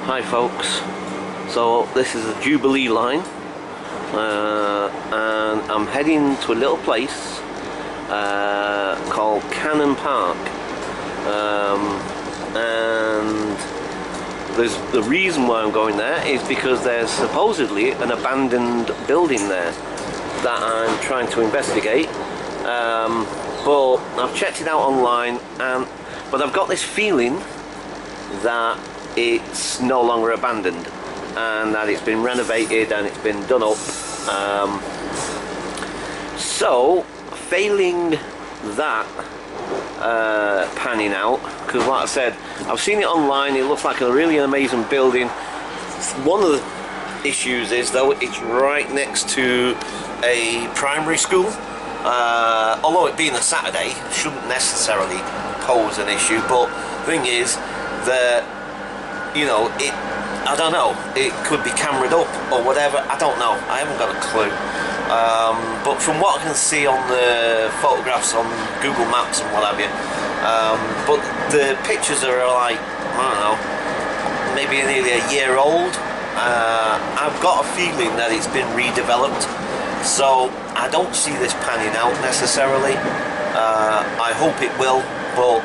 Hi folks, so this is the Jubilee line and I'm heading to a little place called Cannon Park, and the reason why I'm going there is because there's supposedly an abandoned building there that I'm trying to investigate, but I've checked it out online, but I've got this feeling that it's no longer abandoned and that it's been renovated and it's been done up. So failing that panning out, because like I said, I've seen it online, it looks like a really amazing building. One of the issues is though it's right next to a primary school, although it being a Saturday shouldn't necessarily pose an issue, but the thing is that, you know, I don't know, it could be cameraed up or whatever, I don't know, I haven't got a clue. But from what I can see on the photographs on Google Maps and what have you, but the pictures are like, I don't know, maybe nearly a year old. I've got a feeling that it's been redeveloped, so I don't see this panning out necessarily. I hope it will, but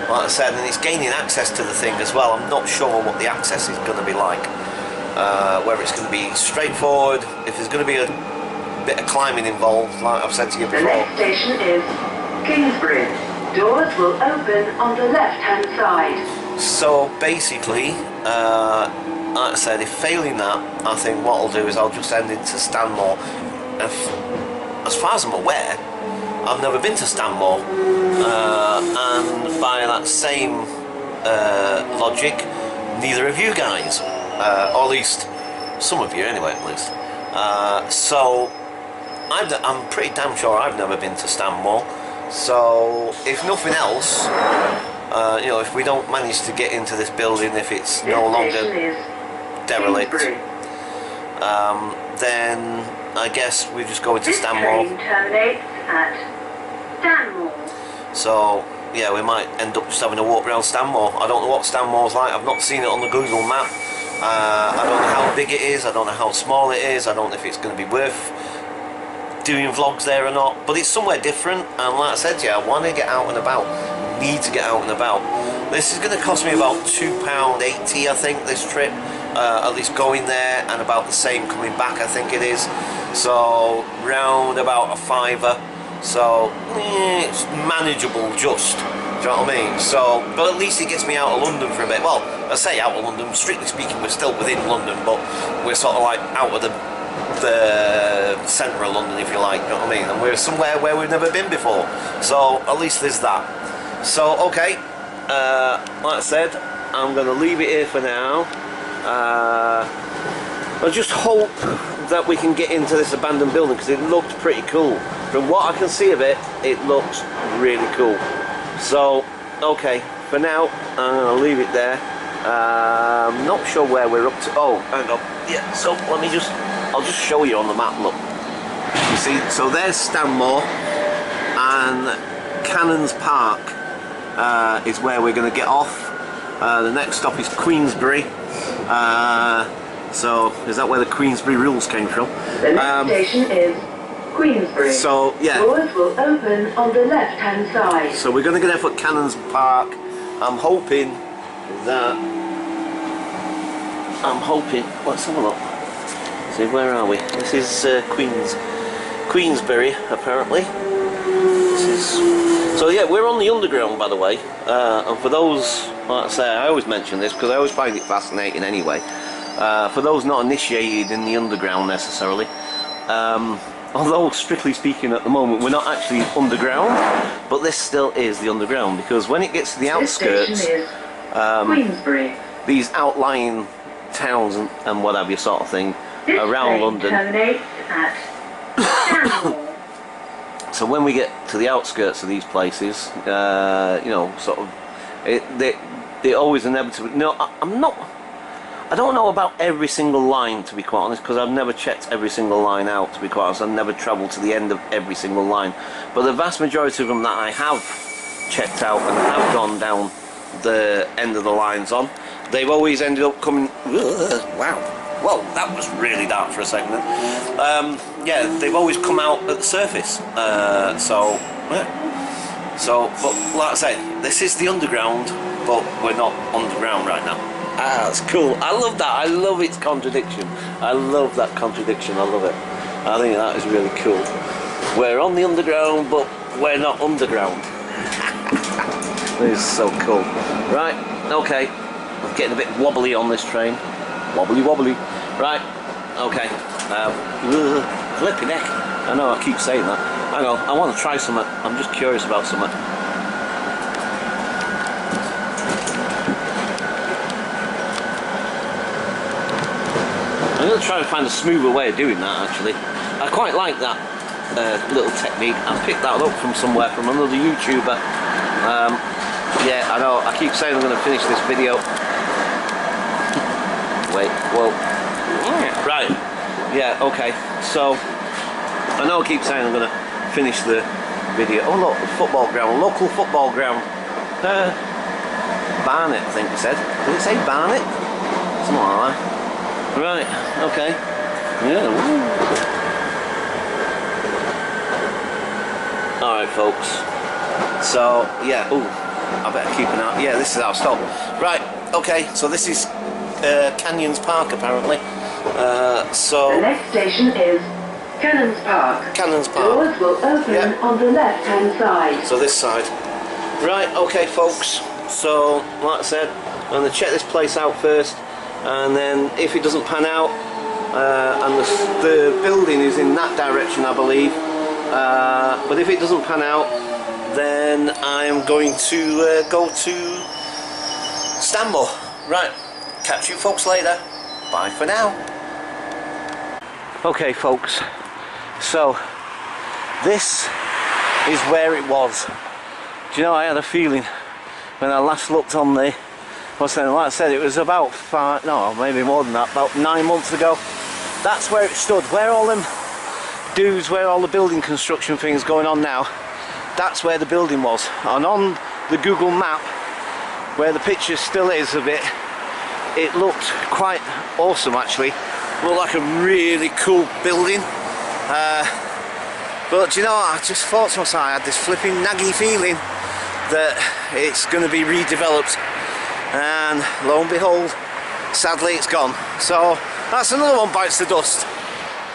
like I said, and it's gaining access to the thing as well. I'm not sure what the access is going to be like, whether it's going to be straightforward, if there's going to be a bit of climbing involved, like I've said to you before. The next station is Kingsbury. Doors will open on the left-hand side. So basically, like I said, if failing that, I think what I'll do is I'll just end into Stanmore. As far as I'm aware, I've never been to Stanmore, and by that same logic, neither of you guys, or at least some of you anyway, at least. So I'm pretty damn sure I've never been to Stanmore. So if nothing else, you know, if we don't manage to get into this building, if it's no longer derelict, then I guess we just go into Stanmore. This train terminates at Stanmore. So yeah, we might end up just having a walk around Stanmore. I don't know what Stanmore's like. I've not seen it on the Google map. I don't know how big it is. I don't know how small it is. I don't know if it's going to be worth doing vlogs there or not. But it's somewhere different. And like I said to you, I want to get out and about. Need to get out and about. This is going to cost me about £2.80, I think, this trip. At least going there, and about the same coming back, I think it is. So round about a £5. So it's manageable, just, do you know what I mean? So, but at least it gets me out of London for a bit. Well, I say out of London, strictly speaking we're still within London, but we're sort of like out of the centre of London, if you like, you know what I mean? And we're somewhere where we've never been before, so at least there's that. So okay, like I said, I'm going to leave it here for now. I just hope that we can get into this abandoned building, because it looked pretty cool. From what I can see of it, it looks really cool. So, okay, for now, I'm going to leave it there. I'm not sure where we're up to. Oh, hang on. Yeah, so I'll just show you on the map, look. You see, so there's Stanmore, and Cannons Park is where we're going to get off. The next stop is Queensbury. So, is that where the Queensbury rules came from? The next station is Queensbury. So, yeah. Doors will open on the left-hand side. So we're going to get there for Cannons Park. I'm hoping, let's have a look. See, where are we? This is Queensbury, apparently. So yeah, we're on the underground, by the way. And for those, like I say, I always mention this because I always find it fascinating anyway. For those not initiated in the underground necessarily, although strictly speaking at the moment we're not actually underground, but this still is the underground, because when it gets to the outskirts, Queensbury. These outlying towns and what have you sort of thing This around London. Terminates at Stanmore. So when we get to the outskirts of these places, you know, sort of, they always inevitably. No, I don't know about every single line, to be quite honest, because I've never checked every single line out, to be quite honest. I've never travelled to the end of every single line. But the vast majority of them that I have checked out and have gone down the end of the lines on, they've always ended up coming. Wow, well, that was really dark for a second then. Yeah, they've always come out at the surface. So, but like I say, this is the underground, but we're not underground right now. That's cool. I love that. I love its contradiction. I love that contradiction. I love it. I think that is really cool. We're on the underground, but we're not underground. This is so cool. Right, okay. I'm getting a bit wobbly on this train. Wobbly, wobbly. Right, okay. Flipping heck. I know I keep saying that. Hang on, I want to try something. I'm just curious about something. I'm going to try and find a smoother way of doing that, actually. I quite like that little technique. I picked that up from somewhere, from another YouTuber. Yeah, I know, I keep saying I'm going to finish this video. Wait, whoa. Right, yeah, okay. So, I know I keep saying I'm going to finish the video. Oh look, football ground, local football ground. Barnet, I think it said. Did it say Barnet? Something like that. Right, okay. Yeah. Alright folks. So, yeah, ooh, I better keep an eye. Yeah, this is our stop. Right, okay, so this is Canyons Park apparently. So the next station is Cannons Park. Cannons Park. Doors will open on the left-hand side. So this side. Right, okay folks. So, like I said, I'm going to check this place out first, and then if it doesn't pan out, and the building is in that direction I believe, but if it doesn't pan out, then I'm going to go to Stanmore. Right, catch you folks later. Bye for now. Okay folks, so this is where it was. Do you know, I had a feeling when I last looked on the, like I said, it was about maybe more than that, about 9 months ago. That's where it stood, where all them dudes, where all the building construction things going on now, that's where the building was. And on the Google map, where the picture still is of it, it looked quite awesome actually. Looked like a really cool building. But you know, I just thought to myself, I had this flipping naggy feeling that it's going to be redeveloped, and lo and behold, sadly it's gone. So that's another one bites the dust.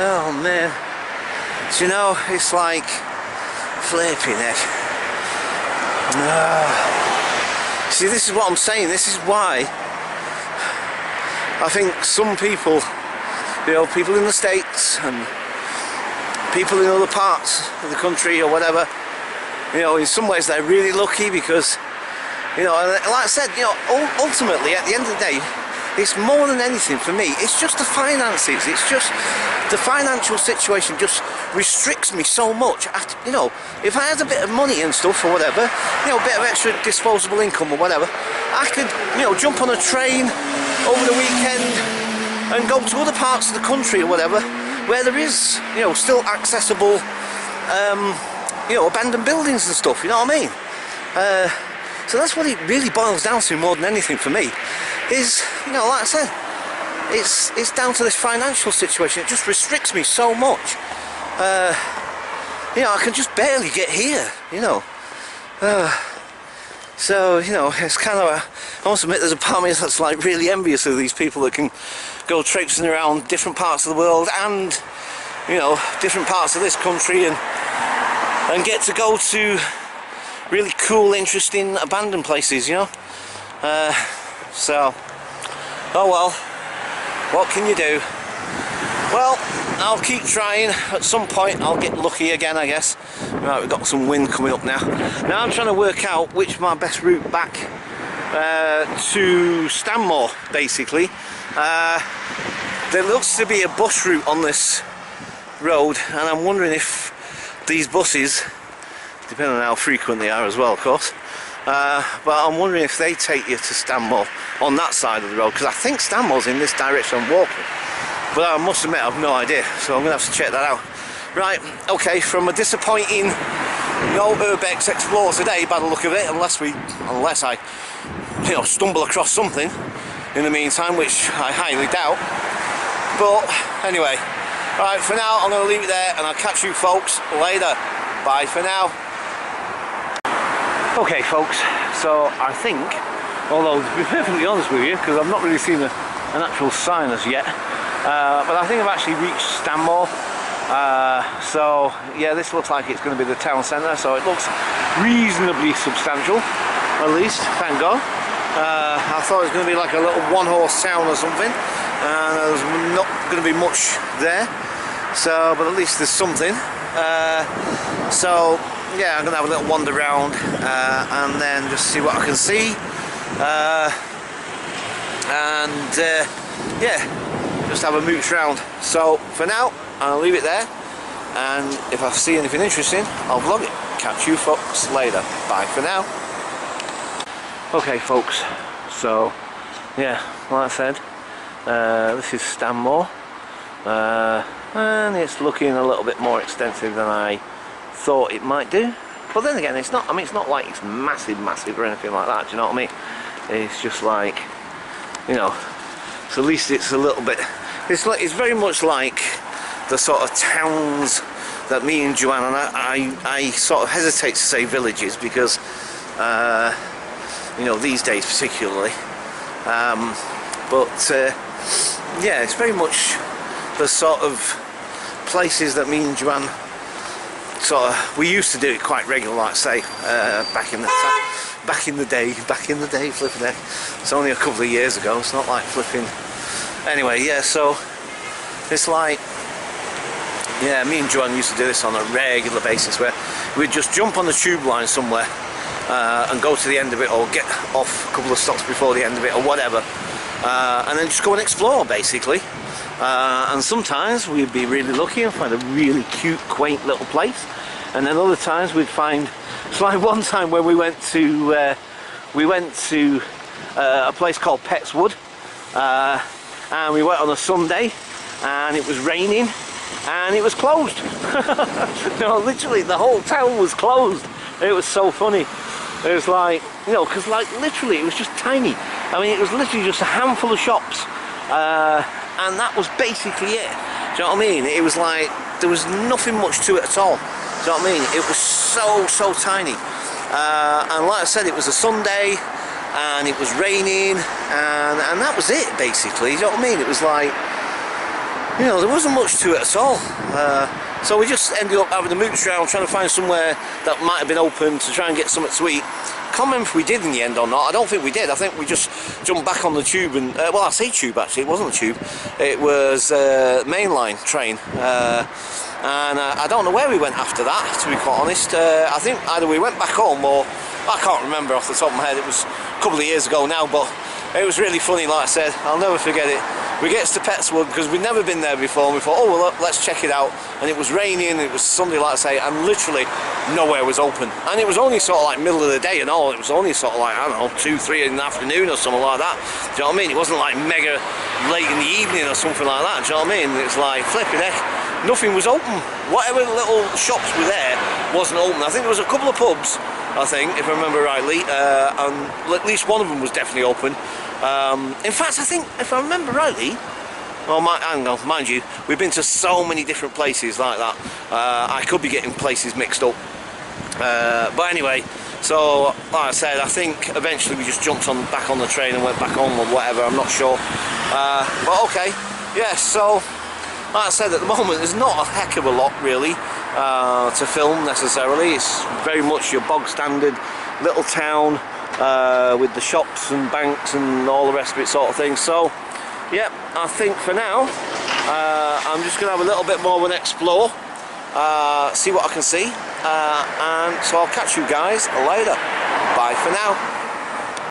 Oh man, do you know, it's like flipping heck. See, this is what I'm saying. This is why I think some people, you know, people in the States and people in other parts of the country or whatever, you know, in some ways they're really lucky because, you know, like I said, you know, ultimately at the end of the day, it's more than anything for me, it's just the finances, it's just the financial situation just restricts me so much. You know, if I had a bit of money and stuff or whatever, you know, a bit of extra disposable income or whatever, I could, you know, jump on a train over the weekend and go to other parts of the country or whatever, where there is, you know, still accessible, you know, abandoned buildings and stuff, you know what I mean? So that's what it really boils down to more than anything for me, is, you know, like I said, it's down to this financial situation. It just restricts me so much. You know, I can just barely get here, you know. So, you know, it's kind of I must admit there's a part of me that's like really envious of these people that can go traipsing around different parts of the world and, you know, different parts of this country and get to go to really cool, interesting, abandoned places, you know. So, oh well, what can you do? Well, I'll keep trying. At some point I'll get lucky again, I guess. Right, we've got some wind coming up now. Now I'm trying to work out which is my best route back to Stanmore, basically. There looks to be a bus route on this road, and I'm wondering if these buses, depending on how frequent they are as well, of course, but I'm wondering if they take you to Stanmore on that side of the road, because I think Stanmore's in this direction I'm walking. But I must admit, I have no idea, so I'm going to have to check that out. Right, okay, from a disappointing no Urbex Explorer today, by the look of it, unless I, you know, stumble across something, you in the meantime, which I highly doubt. But anyway, alright, for now I'm going to leave it there, and I'll catch you folks later. Bye for now. Okay folks, so I think, although to be perfectly honest with you, because I've not really seen an actual sign as yet, but I think I've actually reached Stanmore. So yeah, this looks like it's going to be the town centre, so it looks reasonably substantial, at least, thank God. I thought it was going to be like a little one-horse town or something, and there's not going to be much there, so, but at least there's something. So yeah, I'm going to have a little wander around and then just see what I can see, yeah, just have a mooch round. So for now I'll leave it there, and if I see anything interesting I'll vlog it. Catch you folks later. Bye for now. Okay folks, so yeah, like I said, this is Stanmore, and it's looking a little bit more extensive than I thought it might do, but then again it's not, I mean, it's not like it's massive or anything like that, do you know what I mean? It's just like, you know, so at least it's a little bit, it's very much like the sort of towns that me and Joanne, and I sort of hesitate to say villages because you know, these days particularly, but yeah, it's very much the sort of places that me and Joanne sort of, we used to do it quite regular, like say, back in the day, flipping heck. It's only a couple of years ago, it's not like flipping, anyway, yeah, so it's like, yeah, me and Joanne used to do this on a regular basis, where we'd just jump on the tube line somewhere and go to the end of it, or get off a couple of stops before the end of it, or whatever, and then just go and explore basically. And sometimes we'd be really lucky and find a really cute, quaint little place, and then other times we'd find, it's like one time when we went to a place called Petswood, and we went on a Sunday and it was raining and it was closed. No, literally the whole town was closed. It was so funny. It was like, you know, because like literally it was just tiny. I mean, it was literally just a handful of shops, and that was basically it. Do you know what I mean? It was like, there was nothing much to it at all. Do you know what I mean? It was so tiny. And like I said, it was a Sunday and it was raining, and that was it basically. Do you know what I mean? It was like, you know, there wasn't much to it at all. So we just ended up having a mooch around, trying to find somewhere that might have been open to try and get something to eat. Can't remember if we did in the end or not. I don't think we did. I think we just jumped back on the tube and, well, I say tube actually, it wasn't a tube. It was mainline train. And I don't know where we went after that, to be quite honest. I think either we went back home, or I can't remember off the top of my head. It was a couple of years ago now, but it was really funny, like I said. I'll never forget it. We get to Petswood because we'd never been there before, and we thought, oh well, let's check it out. And it was raining, it was Sunday, like I say, and literally nowhere was open. And it was only sort of like middle of the day and all. It was only sort of like, I don't know, 2, 3 in the afternoon or something like that. Do you know what I mean? It wasn't like mega late in the evening or something like that. Do you know what I mean? It's like flipping heck, nothing was open. Whatever little shops were there wasn't open. I think there was a couple of pubs, I think, if I remember rightly, and at least one of them was definitely open. In fact, I think, if I remember rightly, well, hang on, mind you, we've been to so many different places like that. I could be getting places mixed up. But anyway, so like I said, I think eventually we just jumped back on the train and went back home or whatever, I'm not sure. But okay, yeah, so like I said, at the moment there's not a heck of a lot really to film necessarily. It's very much your bog standard little town with the shops and banks and all the rest of it sort of thing. So yeah, I think for now I'm just going to have a little bit more of an explore, see what I can see, and so I'll catch you guys later. Bye for now.